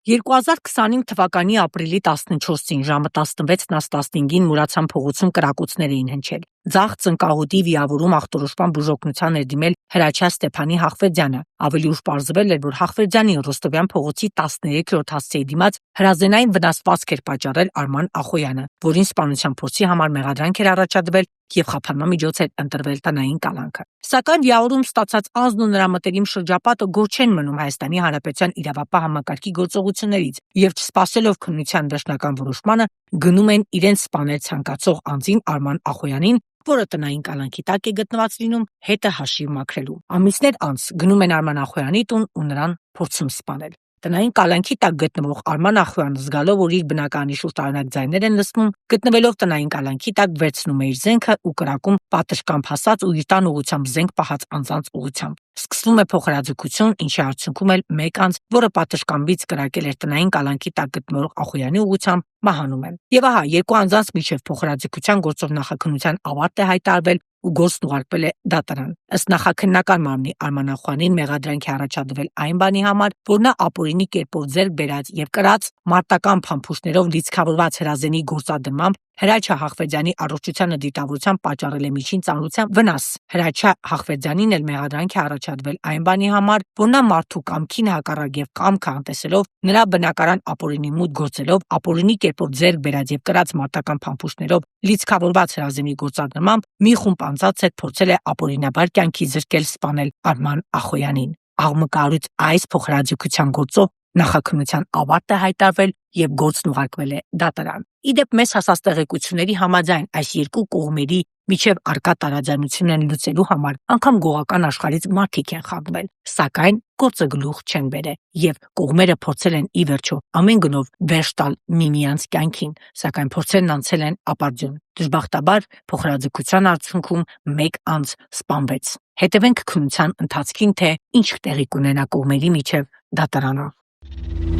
2025 թվականի ապրիլի 14-ին ժամը 16:15-ին Մուրացան փողոցում կրակոցներ էին հնչել։ Ձախ ծնկահոտի վիավորում ախտորոշման բուժօգնության էր դիմել Հրաչյա Ստեփանի Հախվերդյանը։ Ավելի ուշ պարզվել էր, որ Հախվերդյանին Ռոստովյան փողոցի 13-րդ հասցեի դիմաց հրազենային վնասվածք էր պատճառել Արման Ախոյանը, որին սպանության փորձի համար մեղադրանք էր առաջադրվել և խափանման միջոց էր ընտրվել տնային կալանքը։ Սակայն վիավորում ստացած անձն ու նրա մտերիմ շրջապատը գոհ չեն մնում Հայաստանի Հանրապետության իրավապահ համակարգի գործողություններից և չսպասելով քննության վերջնական որոշմանը գնում են իրենց սպանել ցանկացող անձին Արման Ախոյանին, որը տնային կալանքի տակ է գտնված լինում, հետը հաշիվ մաքրելու։ Ամիսներ անց գնում են Արման Ախոյանի տուն ու նրան փորձում սպանել։ Տնային կալանքի տակ գտնվող Արման Ախոյանը, զգալով, որ իր բնակարանի շուրջ տարօրինակ ձայներ են լսվում, գտնվելով տնային կալանքի տակ վերցնում է իր զենքը ու կրակում պատշգամբ հասած ու իր տան ուղղությամբ զենք պահած անձանց ուղղությամբ։ Սկսվում է փոխհրաձգություն, ինչի արդյունքում էլ մեկ անձ, որը պատշգամբից կրակել էր տնային կալանքի տակ գտնվող Ախոյանի ուղղությամբ, մահանում է։ Եվ ահա, երկու անձանց միջև փոխհրաձգության գործով նախաքննության ավարտ է հայտարարվել ու գործն ուղարկվել է դատարան։ Ըստ նախաքննական մարմնի, Արման Ախոյանին մեղադրանք է առաջադրվել այն բանի համար, որ նա ապօրինի կերպով ձեռք բերած և կրած մարտական փամփուշտներով լիցքավորված հրազենի գործադրմամբ Հրաչյա Հախվերդյանի առողջությանը դիտավորությամբ պատճառել է միջին ծանրության վնաս։ Հրաչյա Հախվերդյանին էլ մեղադրանք է առաջադրվել այն բանի համար, որ նա մարդու կամքին հակառակ և կամքը անտեսելով, նրա բնակարան ապօրինի մուտք գործելով, ապօրինի կերպով ձեռք բերած և կրած մարտական փամփուշտներով լիցքավորված հրազենի գործադրմամբ մի խումբ անձանց հետ փորձել է ապօրինաբար կյանքի զրկել, սպանել Արման Ախոյանին։ Աղմկահարույց այս փոխհրաձգության գործով նախաքննության ավարտ է հայտարարվել և գործն ուղարկվել է դատարան։ Ի դեպ, մեզ հասած տեղեկությունների համաձայն այս երկու կողմերի միջև առկա տարաձայնություններն լուծելու համար անգամ գողական աշխարհից մարդիկ են խանգվել, սակայն գործը գլուխ չեն բերել և կողմերը փորձել են ի վերջո ամեն գնով վերջ տալ միմյանց կյանքին, սակայն փորձերն անցել են ապարդյուն։ Դժբախտաբար փոխհրաձգության արդյունքում մեկ անձ սպանվեց։ Հետևենք քննության ընթացքին, թե ինչ տեղի կունենա կողմերի միջև դատարանում։